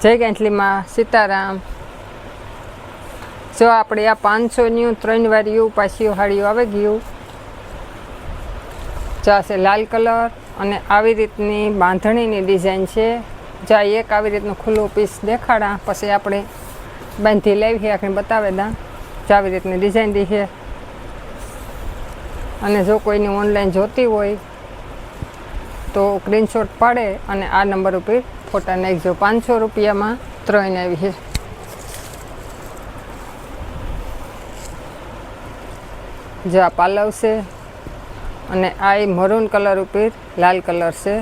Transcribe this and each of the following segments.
જય ગાંઠલીમાં સીતારામ। જો આપણે આ 500ની 3 વારીયું પાછીઓ હાડીઓ આવી ગયું। જા છે લાલ કલર અને આવી રીતની બાંધણીની ડિઝાઇન છે। જા એક આવી રીતનું ખુલ્લું પીસ દેખાડા પછી આપણે બાંધી લેવી આખી બતાવે દા જા આવી રીતની ડિઝાઇન દી છે। અને જો કોઈને ઓનલાઈન જોતી હોય તો સ્ક્રીનશોટ પાડે અને આ નંબર ઉપર ફોટા નાખજો। 500 રૂપિયામાં 3 આવી છે। જા પાલવ છે અને આ મરૂન કલર ઉપર લાલ કલર છે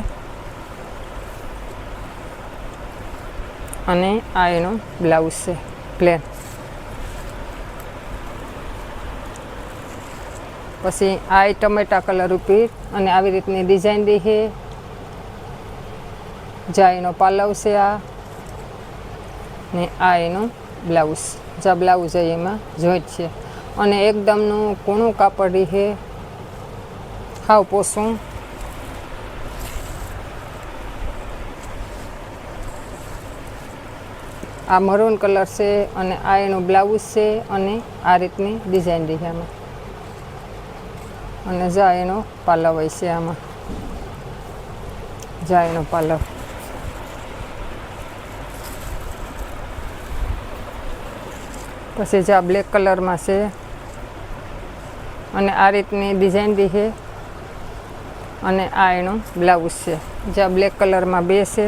અને આ એનો બ્લાઉઝ છે પ્લેન। પછી આ ટમેટા કલર ઉપર અને આવી રીતની ડિઝાઇન દી છે। જા એનો પાલવ છે આ ને આ એનો બ્લાઉઝ। જા બ્લાઉઝ એમાં જોઈન્ટ છે અને એકદમનું કૂણું કાપડ છે હાવ પોસું। આ મરૂન કલર છે અને આ એનું બ્લાઉઝ છે અને આ રીતની ડિઝાઇન દી છે આમાં અને જા એનો પાલવ હોય છે આમાં। જા એનો પાલવ પછી જા બ્લેક કલરમાં છે અને આ રીતની ડિઝાઇન દી છે અને આ એનો બ્લાઉઝ છે। જા બ્લેક કલરમાં બે છે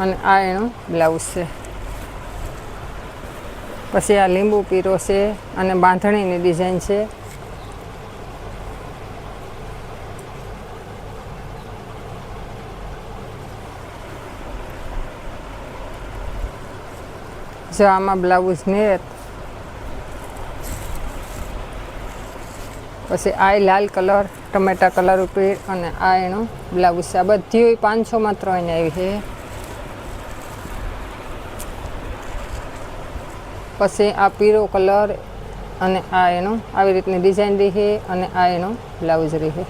અને આ એનો બ્લાઉઝ છે। પછી આ લીંબુ પીરો છે અને બાંધણીની ડિઝાઇન છે। જો આમાં બ્લાઉઝ નેત પછી આ લાલ કલર ટમેટા કલર ઉપર અને આ એનો બ્લાઉઝ છે। આ બધી 500માં 3 આવી છે। પછી આ પીળો કલર અને આ એનો આવી રીતની ડિઝાઇન દી છે અને આ એનો બ્લાઉઝ રહી છે।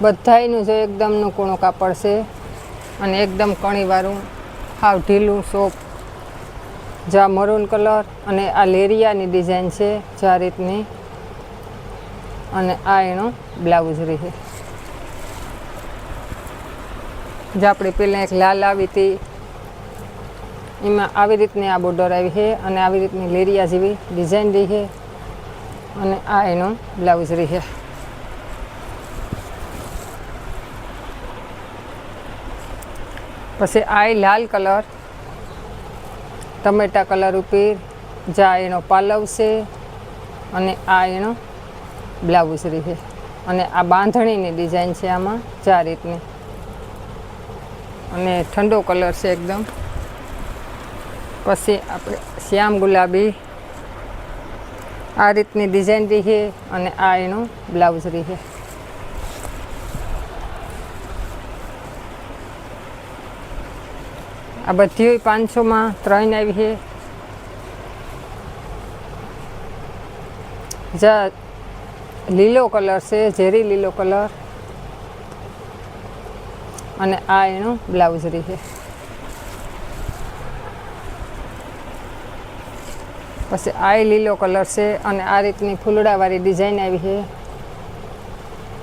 બધાયનું જો એકદમનું કૂણું કાપડ છે અને એકદમ કણીવાળું હાવ ઢીલું સોફ્ટ। જા મરૂન કલર અને આ લેરિયાની ડિઝાઇન છે જા રીતની અને આ એનો બ્લાઉઝ રહી છે। જે આપણે પહેલાં એક લાલ આવી હતી એમાં આવી રીતની આ બોર્ડર આવી છે અને આવી રીતની લેરિયા જેવી ડિઝાઇન રહી છે અને આ એનો બ્લાઉઝ રહી છે। પછી આ લાલ કલર ટમેટા કલર ઉપર જા એનો પાલવ છે અને આ એનો બ્લાઉઝ રહી છે અને આ બાંધણીની ડિઝાઇન છે આમાં જા રીતની અને ઠંડો કલર છે એકદમ। પછી આપણે શ્યામ ગુલાબી આ રીતની ડિઝાઇન રહી છે અને આ એનો બ્લાઉઝ રહી છે। આ બધી 500માં 3 આવી છે। જા લીલો કલર છે ઝેરી લીલો કલર અને આ એનો બ્લાઉઝ રહી છે। પછી આ લીલો કલર છે અને આ રીતની ફૂલડાવાળી ડિઝાઇન આવી છે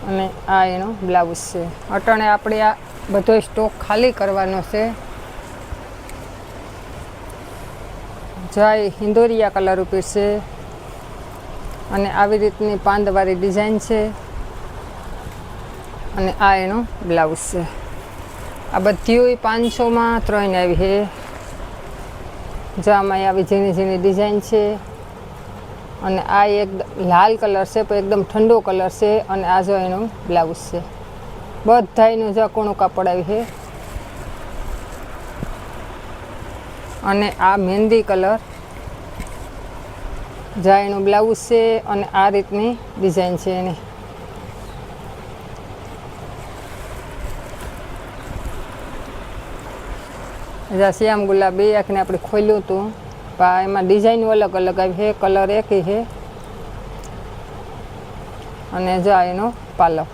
અને આ એનો બ્લાઉઝ છે। અટાણે આપણે આ બધો સ્ટોક ખાલી કરવાનો છે। જા હિંદોરિયા કલર ઉપર છે અને આવી રીતની પાંદવાળી ડિઝાઇન છે અને આ એનો બ્લાઉઝ છે। આ બધી 500માં 3 આવી છે। જામાં આવી ઝીણી ઝીણી ડિઝાઇન છે અને આ એક લાલ કલર છે પણ એકદમ ઠંડો કલર છે અને આ જો એનો બ્લાઉઝ છે। બધાયનું જો કૂણું કાપડ આવી છે અને આ મહેંદી કલર જા એનું બ્લાઉઝ છે અને આ રીતની ડિઝાઇન છે એની। જા શ્યામ ગુલાબી આખને આપણે ખોલ્યું હતું પણ એમાં ડિઝાઇન અલગ અલગ આવી છે કલર એક છે અને જા એનો પાલવ।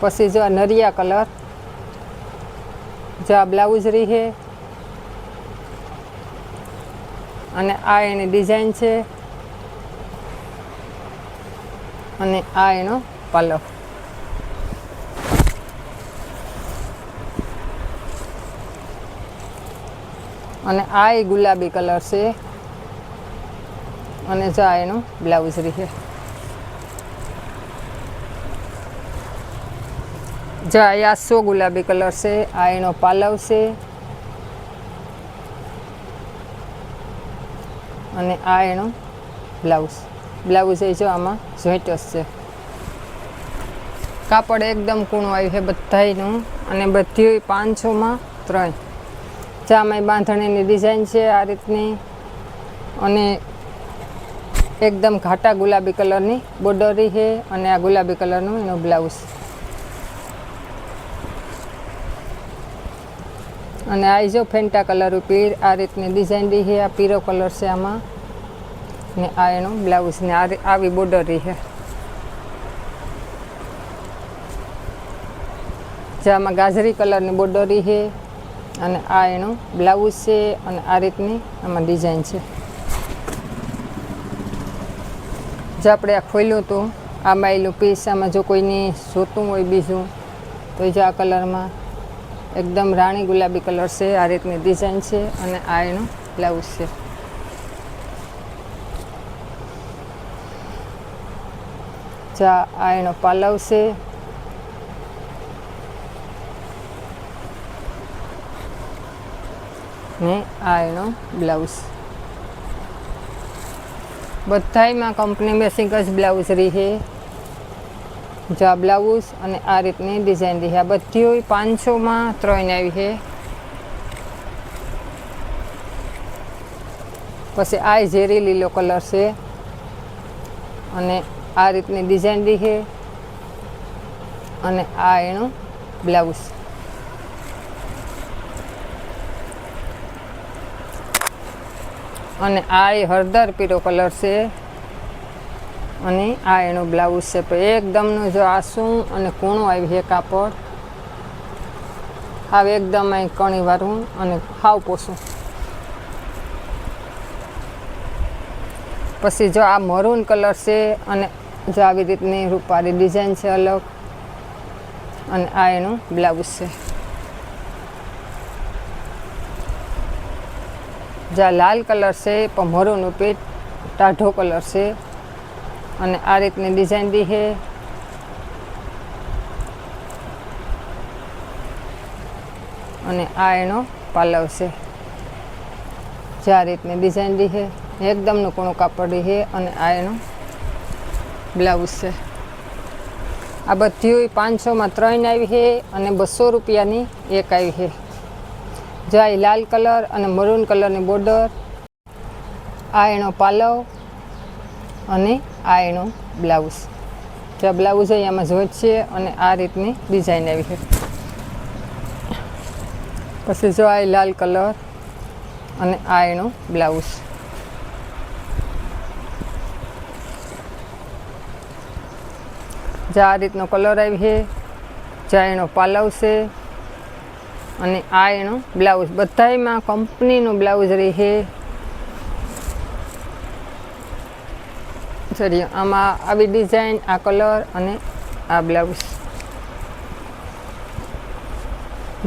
પછી જો આ નરિયા કલર, જો આ બ્લાઉઝ રહી છે અને આ એની ડિઝાઇન છે અને આ એનો પાલવ. અને આ એ ગુલાબી કલર છે અને જો આ એનું બ્લાઉઝ રહી છે. જો આ યાસો ગુલાબી કલર છે, આ એનો પાલવ છે અને આ એનો બ્લાઉઝ. બ્લાઉઝ એ જો આમાં જોઈન્ટસ છે. કાપડ એકદમ કૂણું આવ્યું છે બધાયનું અને બધી 500માં 3. જામાં બાંધણીની ડિઝાઇન છે આ રીતની અને એકદમ ઘાટા ગુલાબી કલરની બોર્ડરી છે અને આ ગુલાબી કલરનું એનો બ્લાઉઝ. અને આ જો ફેન્ટા કલર ઉપર આ રીતની ડિઝાઇન રહી છે. આ પીળો કલર છે આમાં ને આ એનો બ્લાઉઝ ને આવી બોર્ડર રહી છે. જેમાં ગાજરી કલરની બોર્ડર રહી છે અને આ એનું બ્લાઉઝ છે અને આ રીતની આમાં ડિઝાઇન છે. જે આપણે આ ખોલ્યું હતું આ માયલું પીસ, આમાં જો કોઈની જોતું હોય બીજું તો જો આ કલરમાં એકદમ રાણી ગુલાબી કલર છે, આ રીતની ડિઝાઇન છે અને આ એનું બ્લાઉઝ છે. આ એનો પાલવ છે ને આ એનો બ્લાઉઝ. બધાયમાં કંપની મેસિંગ જ બ્લાઉઝ રહી છે. જો આ બ્લાઉઝ અને આ રીતની ડિઝાઇન રહી છે. આ બધી 500માં 3 આવી છે. પછી આ ઝેરી લીલો કલર છે અને આ રીતની ડિઝાઇન રહી છે અને આ એનું બ્લાઉઝ. અને આ એ હળદર પીળો કલર છે અને આ એનો બ્લાઉઝ છે. પણ એકદમનું જો આસું અને કૂણું આવી છે કાપડ. હાવ એકદમ અહીં કણીવાળું અને હાવ પોસું. પછી જો આ મરૂન કલર છે અને જો આવી રીતની રૂપાળી ડિઝાઇન છે અલગ અને આ એનું બ્લાઉઝ છે. જે લાલ કલર છે પણ મરૂન ઉપર ટાઢો કલર છે અને આ રીતની ડિઝાઇન રહી છે. અને આ એનો પાલવ છે. જે આ રીતની ડિઝાઇન રહી છે, એકદમનું કૂણું કાપડ રહી છે અને આ એનો બ્લાઉઝ છે. આ બધી 500માં 3 આવી છે અને 200 રૂપિયાની એક આવી છે. જો આ લાલ કલર અને મરૂન કલરની બોર્ડર, આ એનો પાલવ અને આ એનો બ્લાઉઝ. જે બ્લાઉઝ અહીંયામાં જોઈન્ટ છે અને આ રીતની ડિઝાઇન આવી છે. પછી જો આ લાલ કલર અને આ એનો બ્લાઉઝ. જે આ રીતનો કલર આવી છે. જે એનો પાલવ છે અને આ એનો બ્લાઉઝ. બધાયમાં કંપનીનું બ્લાઉઝ રહી છે. સોરી, આમાં આવી ડિઝાઇન, આ કલર અને આ બ્લાઉઝ.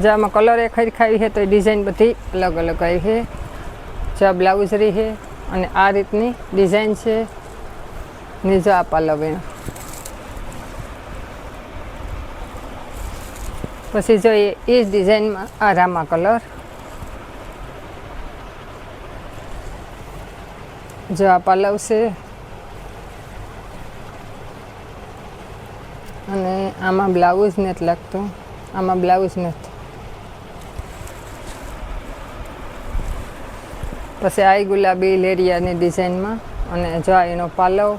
જે આમાં કલર એ ખરીખાવી છે તો એ ડિઝાઇન બધી અલગ અલગ આવી છે. જે આ બ્લાઉઝ રહી છે અને આ રીતની ડિઝાઇન છે ને જો આ પાલવ એનો. પછી જોઈએ એ જ ડિઝાઇનમાં આ રામા કલર. જો આ પાલવ છે અને આમાં બ્લાઉઝ નથી લાગતું, આમાં બ્લાઉઝ નથી. પછી આ ગુલાબી લેરિયાની ડિઝાઇનમાં અને જો આ એનો પાલવ.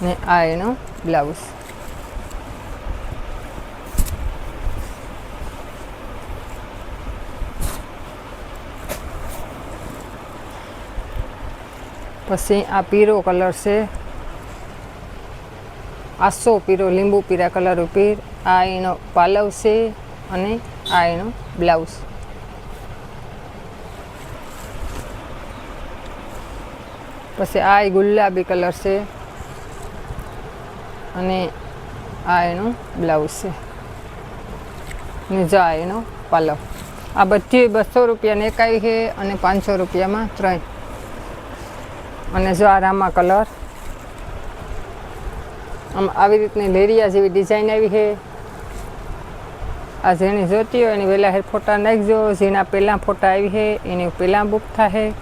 ને આ એનો બ્લાઉઝ. પછી આ પીળો કલર છે, આસો પીળો લીંબુ પીળા કલર ઉપર. આ એનો પાલવ છે અને આ એનો બ્લાઉઝ. પછી આ ગુલાબી કલર છે અને આ એનો બ્લાઉઝ છે ને જો આ એનો પાલવ. આ બધી 200 રૂપિયાની એક આવી છે અને 500 રૂપિયામાં 3. અને જો આ રામા કલર. આમ આવી રીતની લેરિયા જેવી ડિઝાઇન આવી છે. આ જેની જોતી હોય એની વહેલા ફોટા નાખજો. જેના પહેલાં ફોટા આવી છે એની પહેલાં બુક થાય.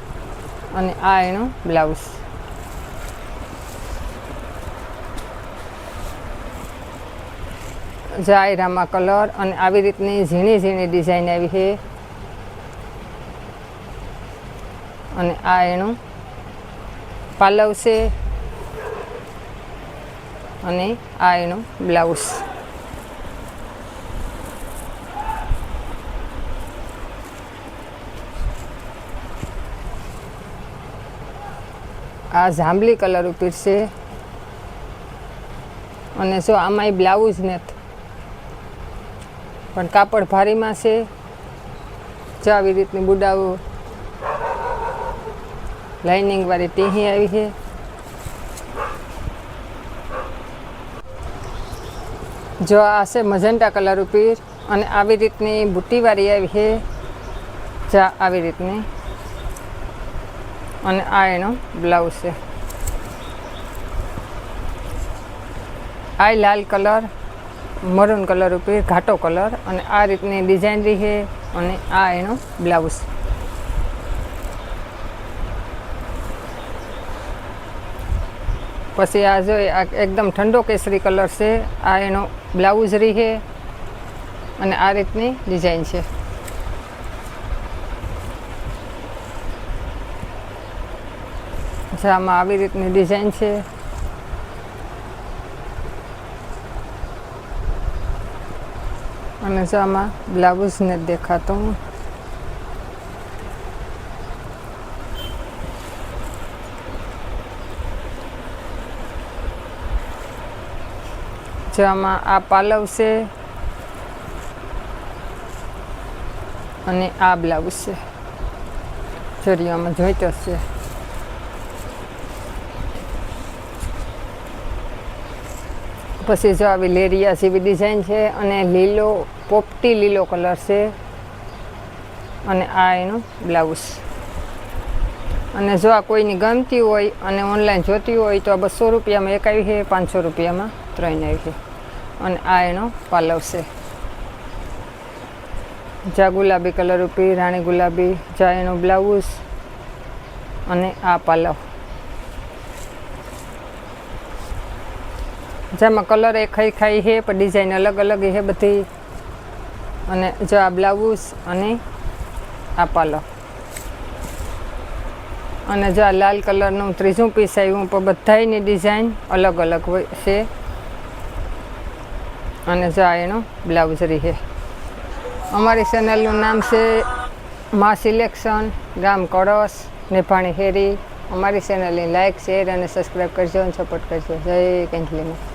અને આ એનો બ્લાઉઝ. જાય રામા કલર અને આવી રીતની ઝીણી ઝીણી ડિઝાઇન આવી છે. અને આ એનું પાલવ છે અને આ એનું બ્લાઉઝ. આ જાંબલી કલર ઉપર છે અને જો આમાંય બ્લાઉઝ નથી પણ કાપડ ભારીમાં છે. જો આવી રીતની બુડાઓ લાઇનિંગવાળી ટીહી આવી છે. જો આ છે મજન્ટા કલર ઉપર અને આવી રીતની બુટ્ટીવાળી આવી છે. જા આવી રીતની. અને આ એનો બ્લાઉઝ છે. આ લાલ કલર મરૂન કલર ઉપર ઘાટો કલર અને આ રીતની ડિઝાઇન રહી છે. અને આ એનો બ્લાઉઝ. પછી આ જોઈએ આ એકદમ ઠંડો કેસરી કલર છે. આ એનો બ્લાઉઝ રહી છે અને આ રીતની ડિઝાઇન છે. આમાં આવી રીતની ડિઝાઇન છે. અને જો આમાં બ્લાઉઝ નથી દેખાતું. જો આમાં આ પાલવ છે અને આ બ્લાઉઝ છે. જોડીઓમાં જોઈતો છે. પછી જો આવી લેરિયા જેવી ડિઝાઇન છે અને લીલો પોપટી લીલો કલર છે અને આ એનું બ્લાઉઝ. અને જો આ કોઈની ગમતી હોય અને ઓનલાઈન જોતી હોય તો આ 200 રૂપિયામાં એક આવી છે, 500 રૂપિયામાં 3 આવી છે. અને આ એનો પાલવ છે. જા ગુલાબી કલર ઉપર રાણી ગુલાબી. જા એનો બ્લાઉઝ અને આ પાલવ. જેમાં કલર એ ખાઈ છે પણ ડિઝાઇન અલગ અલગ છે બધી. અને જો આ બ્લાઉઝ અને આ પાલવ. અને જો આ લાલ કલરનું ત્રીજું પીસ આવ્યું પણ બધાની ડિઝાઇન અલગ અલગ હોય છે. અને જો આ એનો બ્લાઉઝ રહી છે. અમારી ચેનલનું નામ છે મા સિલેક્શન, ગામ કળશ, નેભાણી હેરી. અમારી ચેનલની લાઇક, શેર અને સબસ્ક્રાઈબ કરજો અને સપોર્ટ કરજો. જય કેન્થલીમાં.